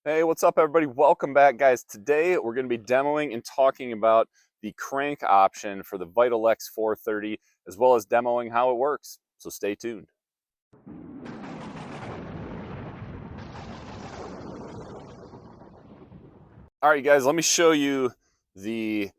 Hey, what's up everybody? Welcome back guys. Today we're going to be demoing and talking about the crank option for the Vital X 430 as well as demoing how it works. So stay tuned. All right guys, let me show you the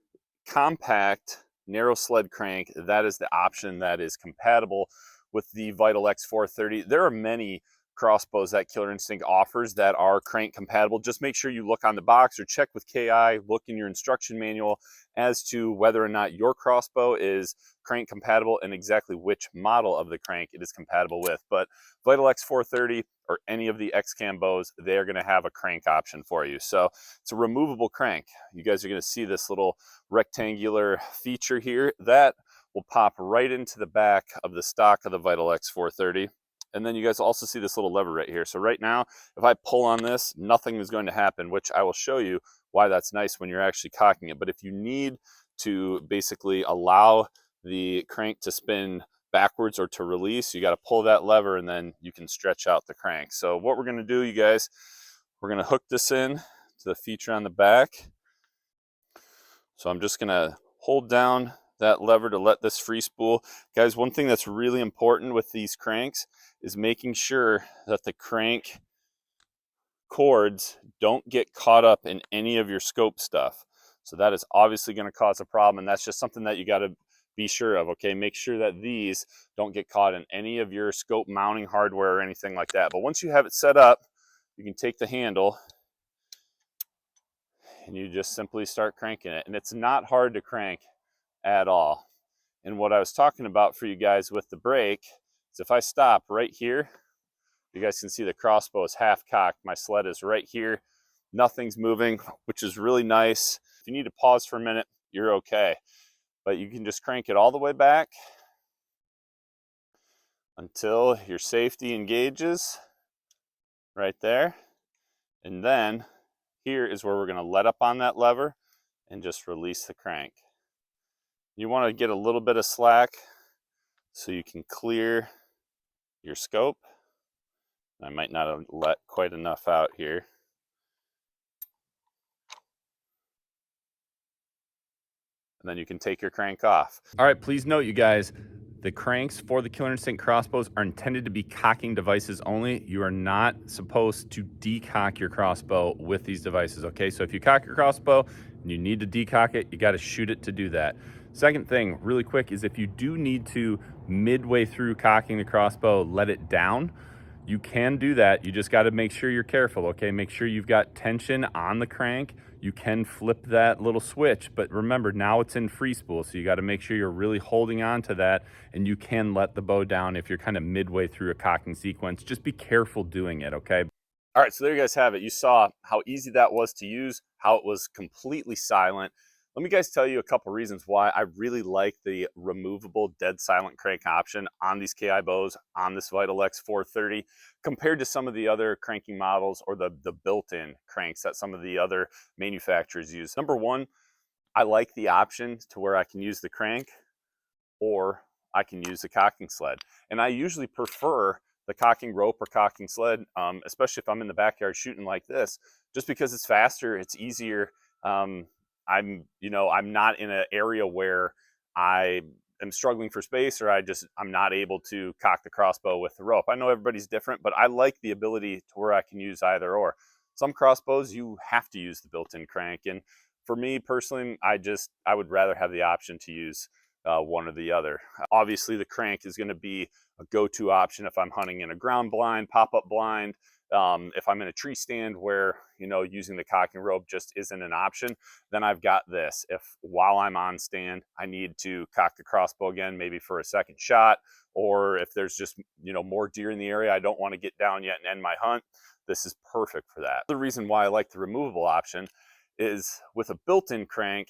compact narrow sled crank. That is the option that is compatible with the Vital X 430. There are many crossbows that Killer Instinct offers that are crank compatible. Just make sure you look on the box or check with KI, look in your instruction manual as to whether or not your crossbow is crank compatible and exactly which model of the crank it is compatible with. But Vital X 430 or any of the X-Cam bows, they are going to have a crank option for you. So it's a removable crank. You guys are going to see this little rectangular feature here that will pop right into the back of the stock of the Vital X 430. And then you guys also see this little lever right here. So right now, if I pull on this, nothing is going to happen, which I will show you why that's nice when you're actually cocking it. But if you need to basically allow the crank to spin backwards or to release, you got to pull that lever and then you can stretch out the crank. So what we're going to do, you guys, we're going to hook this in to the feature on the back. So I'm just going to hold down that lever to let this free spool. Guys, one thing that's really important with these cranks is making sure that the crank cords don't get caught up in any of your scope stuff. So that is obviously going to cause a problem, and that's just something that you got to be sure of. Okay, make sure that these don't get caught in any of your scope mounting hardware or anything like that. But once you have it set up, you can take the handle and you just simply start cranking it, and it's not hard to crank at all. And what I was talking about for you guys with the brake is if I stop right here, you guys can see the crossbow is half cocked. My sled is right here. Nothing's moving, which is really nice. If you need to pause for a minute, you're okay. But you can just crank it all the way back until your safety engages right there. And then here is where we're going to let up on that lever and just release the crank. You want to get a little bit of slack so you can clear your scope. I might not have let quite enough out here. And then you can take your crank off. All right, please note, you guys, the cranks for the Killer Instinct crossbows are intended to be cocking devices only. You are not supposed to decock your crossbow with these devices, okay? So if you cock your crossbow and you need to decock it, you got to shoot it to do that. Second thing, really quick, is if you do need to, midway through cocking the crossbow, let it down, you can do that. You just got to make sure you're careful, okay? Make sure you've got tension on the crank. You can flip that little switch, but remember, now it's in free spool, so you got to make sure you're really holding on to that, and you can let the bow down if you're kind of midway through a cocking sequence. Just be careful doing it, okay? All right, so there you guys have it. You saw how easy that was to use, how it was completely silent. Let me guys tell you a couple reasons why I really like the removable dead silent crank option on these KI bows, on this Vital X 430, compared to some of the other cranking models or the built-in cranks that some of the other manufacturers use. Number one, I like the option to where I can use the crank or I can use the cocking sled. And I usually prefer the cocking rope or cocking sled, especially if I'm in the backyard shooting like this, just because it's faster, it's easier. I'm not in an area where I am struggling for space or I'm not able to cock the crossbow with the rope. I know everybody's different, but I like the ability to where I can use either or. Some crossbows, you have to use the built-in crank. And for me personally, I would rather have the option to use one or the other. Obviously, the crank is going to be a go-to option if I'm hunting in a ground blind, pop-up blind. If I'm in a tree stand where, using the cocking rope just isn't an option, then I've got this. If while I'm on stand, I need to cock the crossbow again, maybe for a second shot, or if there's just, more deer in the area, I don't want to get down yet and end my hunt, this is perfect for that. The reason why I like the removable option is with a built-in crank,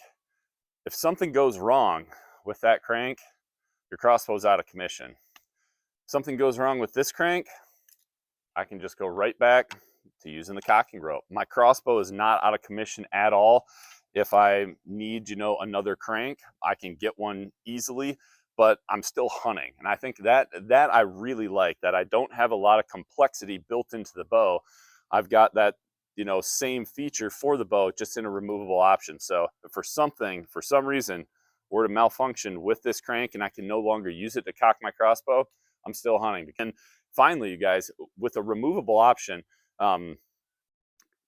if something goes wrong with that crank, your crossbow's out of commission. If something goes wrong with this crank, I can just go right back to using the cocking rope. My crossbow is not out of commission at all. If I need, another crank, I can get one easily, but I'm still hunting. And I think that I really like, that I don't have a lot of complexity built into the bow. I've got that you know, same feature for the bow, just in a removable option. So if for some reason, were to malfunction with this crank and I can no longer use it to cock my crossbow, I'm still hunting. And finally, you guys, with a removable option,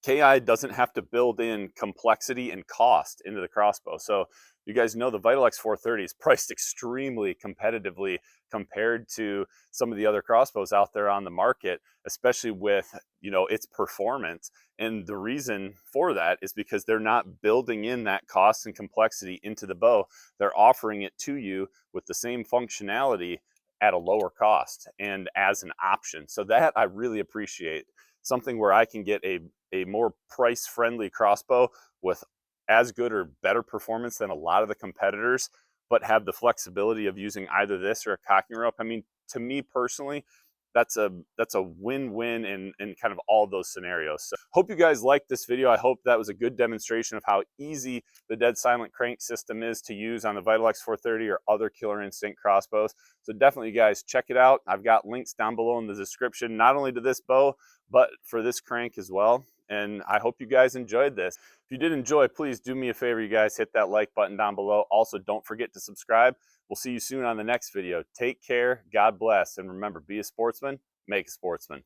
KI doesn't have to build in complexity and cost into the crossbow. So you guys know the Vital X 430 is priced extremely competitively compared to some of the other crossbows out there on the market, especially with, you know, its performance. And the reason for that is because they're not building in that cost and complexity into the bow. They're offering it to you with the same functionality at a lower cost and as an option. So that I really appreciate, something where I can get a more price friendly crossbow with as good or better performance than a lot of the competitors, but have the flexibility of using either this or a cocking rope. I mean, to me personally, that's a win-win in kind of all those scenarios. So hope you guys liked this video. I hope that was a good demonstration of how easy the dead silent crank system is to use on the Vital X 430 or other Killer Instinct crossbows. So definitely, you guys, check it out. I've got links down below in the description, not only to this bow, but for this crank as well. And I hope you guys enjoyed this. If you did enjoy, please do me a favor, you guys, hit that like button down below. Also, don't forget to subscribe. We'll see you soon on the next video. Take care, God bless, and remember, be a sportsman, make a sportsman.